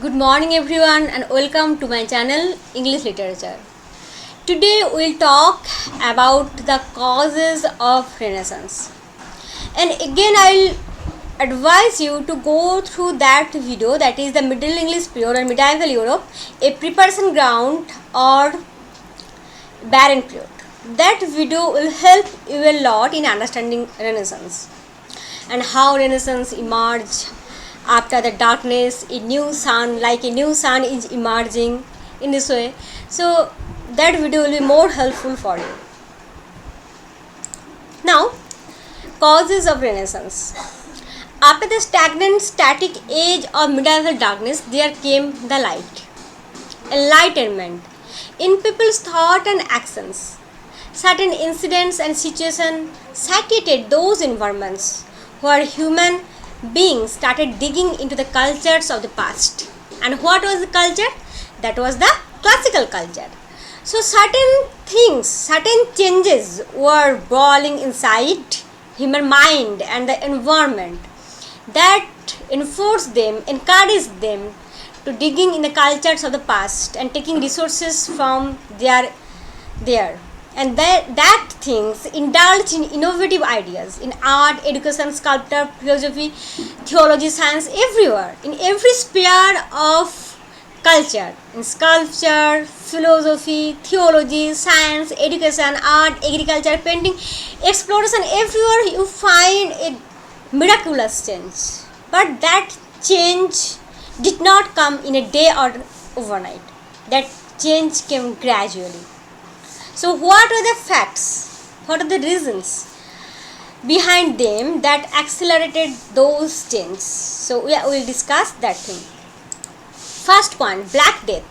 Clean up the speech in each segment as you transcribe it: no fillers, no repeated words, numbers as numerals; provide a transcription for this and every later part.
Good morning everyone and welcome to my channel English Literature. Today we'll talk about the causes of Renaissance. And again I'll advise you to go through that video, that is the Middle English period or medieval Europe, a preparation ground or barren period. That video will help you a lot in understanding Renaissance and how Renaissance emerged after the darkness. A new sun, like a new sun, is emerging in this way. So that video will be more helpful for you. Now, causes of Renaissance. After the stagnant, static age of medieval darkness, there came the light, enlightenment in people's thought and actions. Certain incidents and situations satiated those environments where human beings started digging into the cultures of the past. And what was the culture? That was the classical culture. So certain things, certain changes were brawling inside human mind and the environment that enforced them, encouraged them to digging in the cultures of the past and taking resources from there. And that things indulge in innovative ideas in art, education, sculpture, philosophy, theology, science, everywhere, in every sphere of culture, in sculpture, philosophy, theology, science, education, art, agriculture, painting, exploration, everywhere you find a miraculous change. But that change did not come in a day or overnight. That change came gradually. So what are the facts? What are the reasons behind them that accelerated those changes? So we will discuss that thing. First point, Black Death.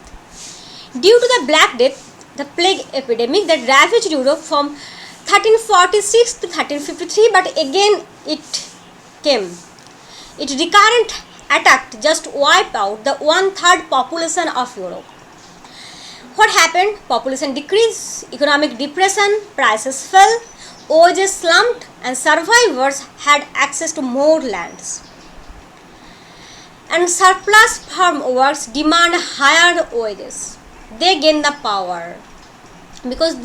Due to the Black Death, the plague epidemic that ravaged Europe from 1346 to 1353, but again it came. Its recurrent attack just wiped out the 1/3 population of Europe. What happened? Population decreased, economic depression, prices fell, wages slumped, and survivors had access to more lands. And surplus farm workers demand higher wages. They gain the power because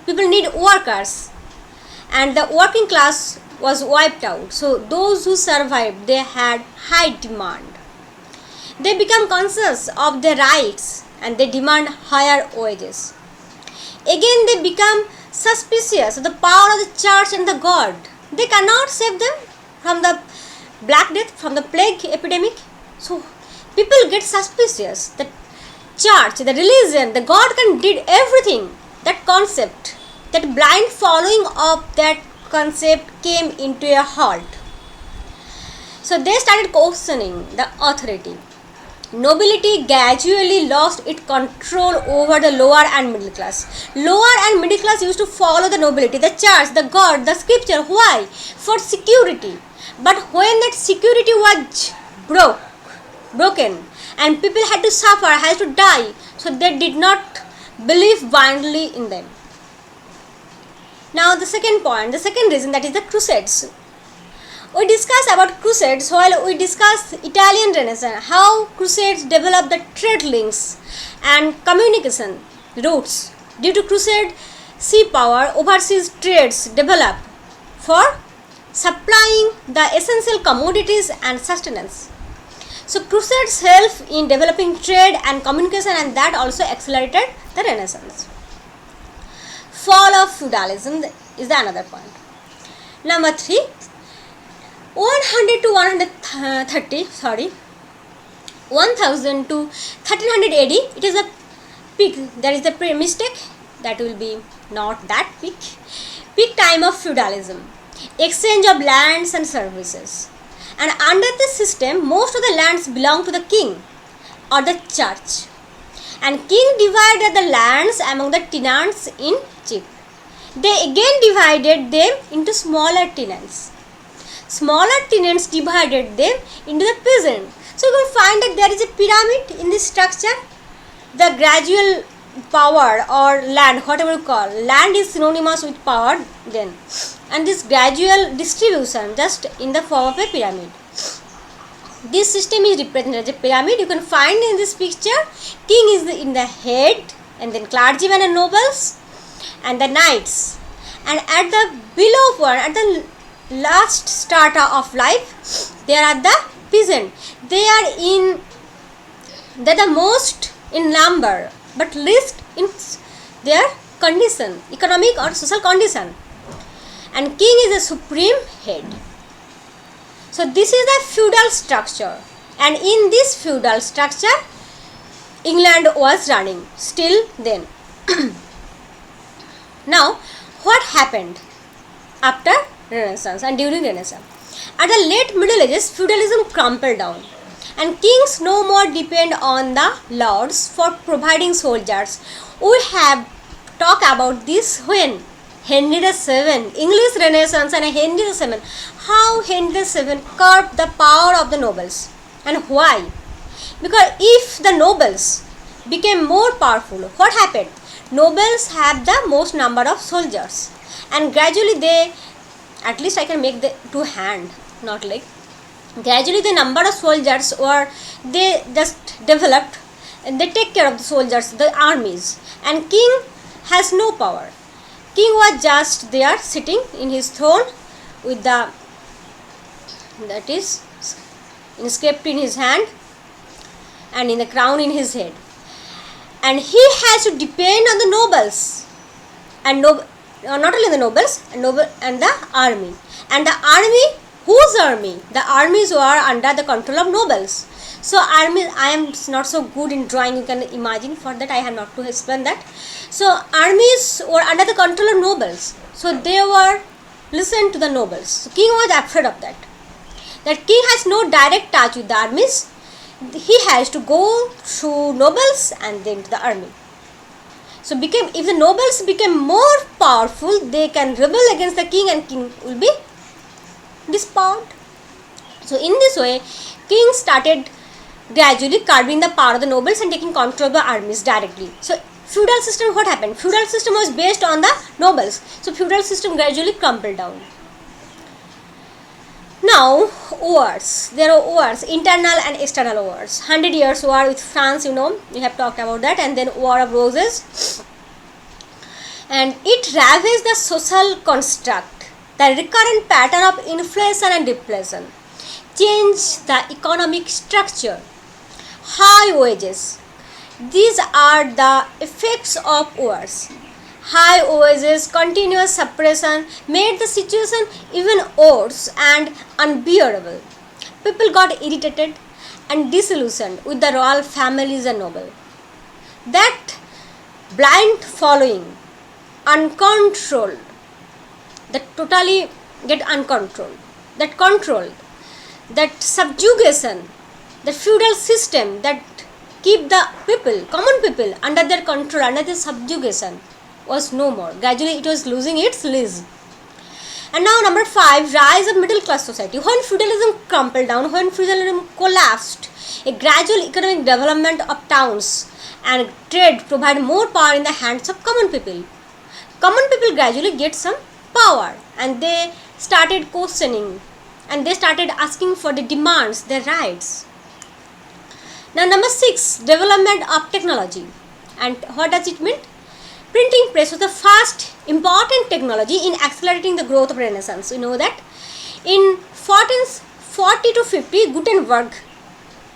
people need workers, and the working class was wiped out. So those who survived, they had high demand. They become conscious of their rights and they demand higher wages. Again they become suspicious of the power of the church and the God. They cannot save them from the Black Death, from the plague epidemic. So people get suspicious. The church, the religion, the God can did everything. That concept, that blind following of that concept came into a halt. So they started questioning the authority. Nobility gradually lost its control over the lower and middle class. Lower and middle class used to follow the nobility, the church, the God, the scripture. Why? For security. But when that security was broken and people had to suffer, had to die, so they did not believe blindly in them. Now the second point, the second reason, that is the Crusades. We discuss about Crusades while we discuss Italian Renaissance, how Crusades developed the trade links and communication routes. Due to Crusade, sea power, overseas trades developed for supplying the essential commodities and sustenance. So Crusades helped in developing trade and communication, and that also accelerated the Renaissance. Fall of feudalism is the another point. Number 3, 1000 to 1300 AD, it is a peak. That is the mistake. That will be not that peak. Peak time of feudalism, exchange of lands and services. And under this system, most of the lands belong to the king or the church. And king divided the lands among the tenants in chief. They again divided them into smaller tenants. Smaller tenants divided them into the peasant. So you will find that there is a pyramid in this structure. The gradual power or land, whatever you call, land is synonymous with power then. And this gradual distribution just in the form of a pyramid. This system is represented as a pyramid. You can find in this picture, king is in the head, and then clergymen and nobles, and the knights. And at the below one, at the last strata of life, there are the peasant. They are the most in number, but least in their condition, economic or social condition. And king is the supreme head. So this is the feudal structure, and in this feudal structure, England was running still then. Now, what happened after Renaissance and during Renaissance? At the late Middle Ages, feudalism crumbled down, and kings no more depend on the lords for providing soldiers. We have talked about this when Henry VII, English Renaissance and Henry VII, how Henry VII curbed the power of the nobles. And why? Because if the nobles became more powerful, what happened? Nobles have the most number of soldiers, and gradually they, at least I can make the two hand, not leg. Gradually the number of soldiers they just developed, and they take care of the soldiers, the armies, and king has no power. King was just there sitting in his throne with the, that is, script in his hand and in the crown in his head, and he has to depend on the nobles, and not only the nobles and the army. And the army, whose army? The armies were under the control of nobles. So army, I am not so good in drawing, you can imagine, for that I have not to explain that. So armies were under the control of nobles, so they were listen to the nobles. So king was afraid of that. That king has no direct touch with the armies, he has to go through nobles and then to the army. So if the nobles became more powerful, they can rebel against the king, and king will be dispowered. So in this way, king started gradually curbing the power of the nobles and taking control of the armies directly. So feudal system, what happened? Feudal system was based on the nobles. So feudal system gradually crumbled down. Now, wars. There are wars, internal and external wars. 100 Years' War with France, we have talked about that, and then War of Roses. And it ravaged the social construct, the recurrent pattern of inflation and deflation, changed the economic structure, high wages. These are the effects of wars. High wages, continuous suppression made the situation even worse and unbearable. People got irritated and disillusioned with the royal families and noble. That blind following, uncontrolled, that totally get uncontrolled, that controlled, that subjugation, the feudal system that keep the people, common people, under their control, under their subjugation, was no more. Gradually it was losing its lease. And now number 5, rise of middle class society. When feudalism crumbled down, when feudalism collapsed, a gradual economic development of towns and trade provide more power in the hands of common people. Common people gradually get some power, and they started questioning, and they started asking for the demands, their rights. Now number 6, development of technology. And what does it mean? Printing press was the first important technology in accelerating the growth of Renaissance. You know that in 1440 to 50, Gutenberg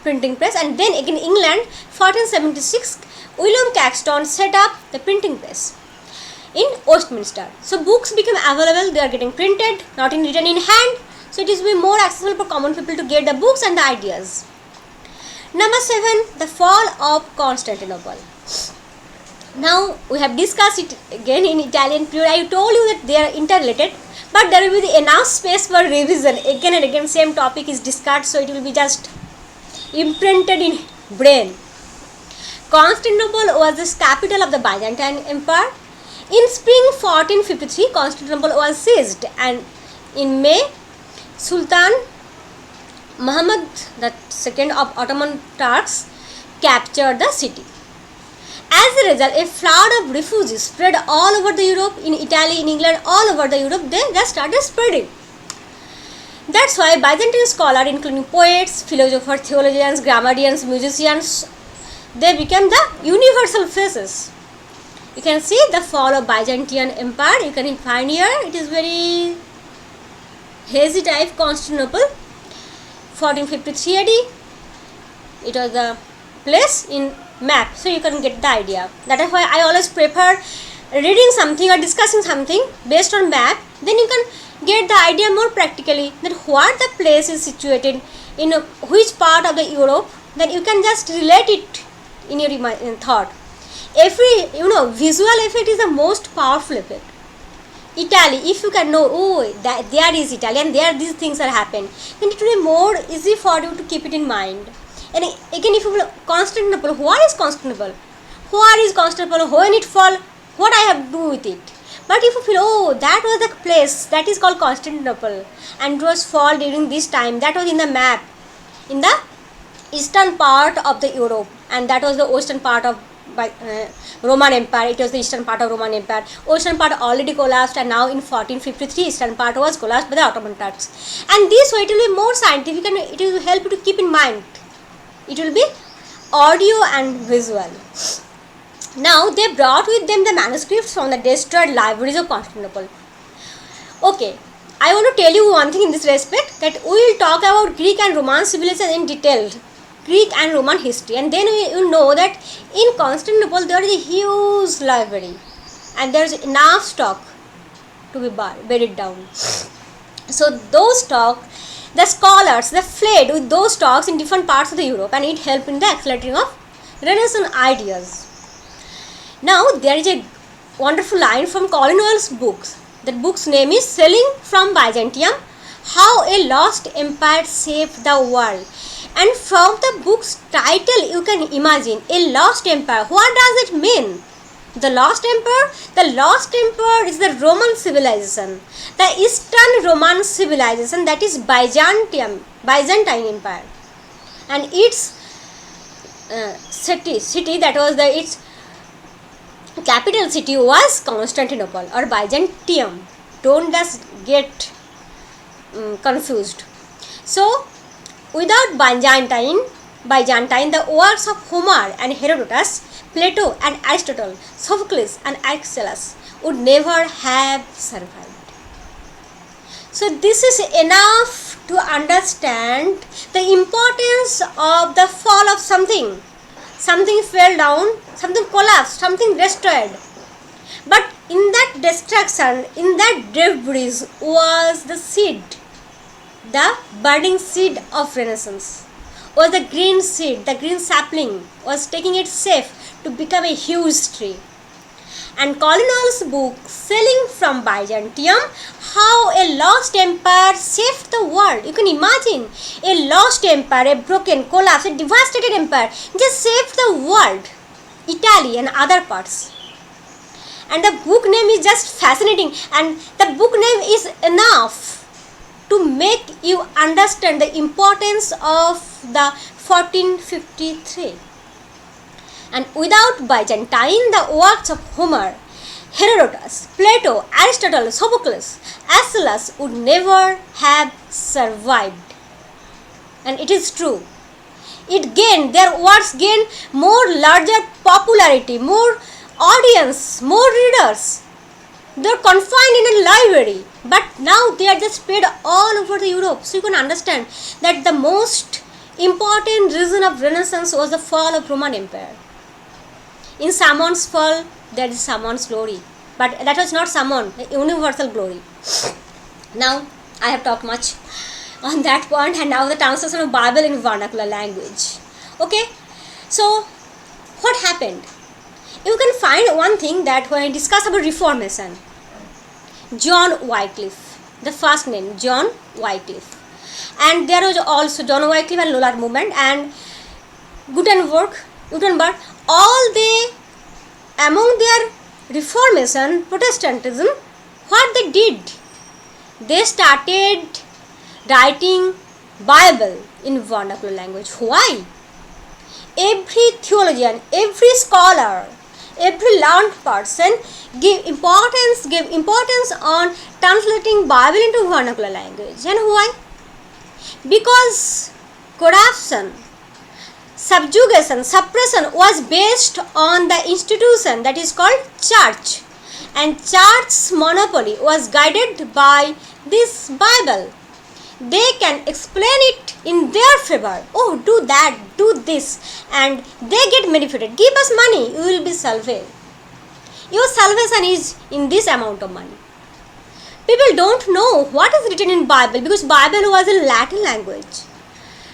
printing press, and then again England 1476, William Caxton set up the printing press in Westminster. So books became available, they are getting printed, not in written in hand. So it is be more accessible for common people to get the books and the ideas. Number 7, the fall of Constantinople. Now we have discussed it again in Italian period. I told you that they are interrelated, but there will be enough space for revision. Again and again same topic is discussed, so it will be just imprinted in brain. Constantinople was the capital of the Byzantine Empire. In spring 1453, Constantinople was seized, and in May, Sultan Muhammad II of Ottoman Turks captured the city. As a result, a flood of refugees spread all over the Europe, in Italy, in England, all over the Europe, they just started spreading. That's why Byzantine scholars, including poets, philosophers, theologians, grammarians, musicians, they became the universal faces. You can see the fall of Byzantine Empire. You can find here, it is very hazy type. Constantinople, 1453 AD. It was the place in map, so you can get the idea. That is why I always prefer reading something or discussing something based on map. Then you can get the idea more practically that what the place is situated in which part of the Europe. Then you can just relate it in your thought. Every visual effect is the most powerful effect. Italy, if you can know, oh, that there is Italy and there these things are happening, then it will be more easy for you to keep it in mind. And again, if you will, Constantinople, what is Constantinople? Where is Constantinople? When it fall, what I have to do with it? But if you feel, oh, that was the place that is called Constantinople and it was fall during this time, that was in the map, in the eastern part of the Europe, and that was the western part of Roman Empire. It was the eastern part of Roman Empire. Western part already collapsed, and now in 1453 eastern part was collapsed by the Ottoman Turks. And this way it will be more scientific and it will help you to keep in mind. It will be audio and visual. Now they brought with them the manuscripts from the destroyed libraries of Constantinople. Okay, I want to tell you one thing in this respect, that we will talk about Greek and Roman civilization in detail, Greek and Roman history, and then we will know that in Constantinople there is a huge library and there is enough stock to be buried down. So those stock, the scholars, they fled with those stocks in different parts of the Europe, and it helped in the accelerating of Renaissance ideas. Now there is a wonderful line from Colonel's books. That book's name is Sailing from Byzantium, How a Lost Empire Saved the World. And from the book's title you can imagine a lost empire. What does it mean? The lost empire? The lost empire is the Roman civilization, the Eastern Roman civilization, that is Byzantine Empire, and its city that was its capital city was Constantinople or Byzantium. Don't just get confused. So without Byzantine, the works of Homer and Herodotus, Plato and Aristotle, Sophocles and Aeschylus would never have survived. So this is enough to understand the importance of the fall of something. Something fell down, something collapsed, something destroyed. But in that destruction, in that debris was the seed, the budding seed of Renaissance, was the green seed, the green sapling was taking its shape to become a huge tree. And Colonel's book, Sailing from Byzantium, How a Lost Empire Saved the World. You can imagine a lost empire, a broken, collapsed, a devastated empire just saved the world, Italy and other parts. And the book name is just fascinating, and the book name is enough to make you understand the importance of the 1453. And without Byzantine, the works of Homer, Herodotus, Plato, Aristotle, Sophocles, Aeschylus would never have survived. And it is true. Their works gained more larger popularity, more audience, more readers. They are confined in a library, but now they are just spread all over the Europe. So you can understand that the most important reason of Renaissance was the fall of Roman Empire. In someone's fall, there is someone's glory, but that was not someone, the universal glory. Now I have talked much on that point, and now the translation of Bible in vernacular language. Okay, so what happened? You can find one thing, that when I discuss about Reformation, John Wycliffe, the first name John Wycliffe, and there was also John Wycliffe and Lollard movement and Gutenberg, all they, among their Reformation, Protestantism, what they did, they started writing Bible in vernacular language. Why? Every theologian, every scholar, every learned person give importance on translating Bible into vernacular language. And why? because corruption, subjugation, suppression was based on the institution that is called church, and church's monopoly was guided by this Bible. They can explain it in their favor. Oh, do that, do this, and they get benefited. Give us money, you will be salvation. Your salvation is in this amount of money. People don't know what is written in Bible because Bible was in Latin language,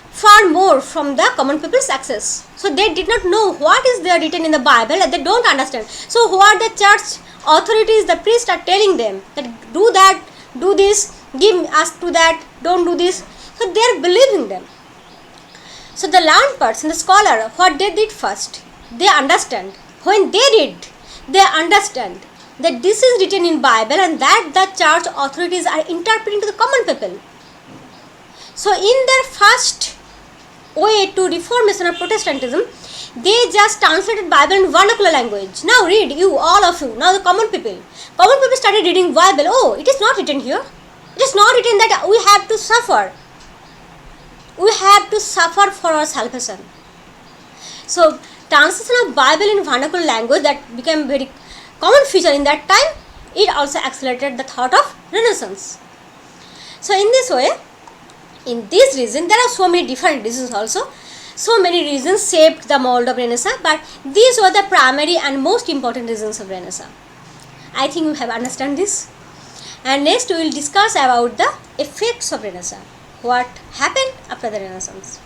far more from the common people's access. So they did not know what is there written in the Bible, and they don't understand. So what the church authorities, the priests are telling them that do that, do this, give us to that, don't do this. So they are believing them. So the learned person, the scholar, what they did first, they understand. When they read, they understand that this is written in Bible and that the church authorities are interpreting to the common people. So in their first way to Reformation or Protestantism, they just translated Bible in vernacular language. Now read, you, all of you, now the common people. Common people started reading Bible. Oh, it is not written here. It is not written that we have to suffer. We have to suffer for our salvation. So translation of Bible in vernacular language that became very common feature in that time, it also accelerated the thought of Renaissance. So in this way, in this reason, there are so many different reasons also. So many reasons shaped the mold of Renaissance, but these were the primary and most important reasons of Renaissance. I think you have understood this. And next we will discuss about the effects of Renaissance. What happened after the Renaissance.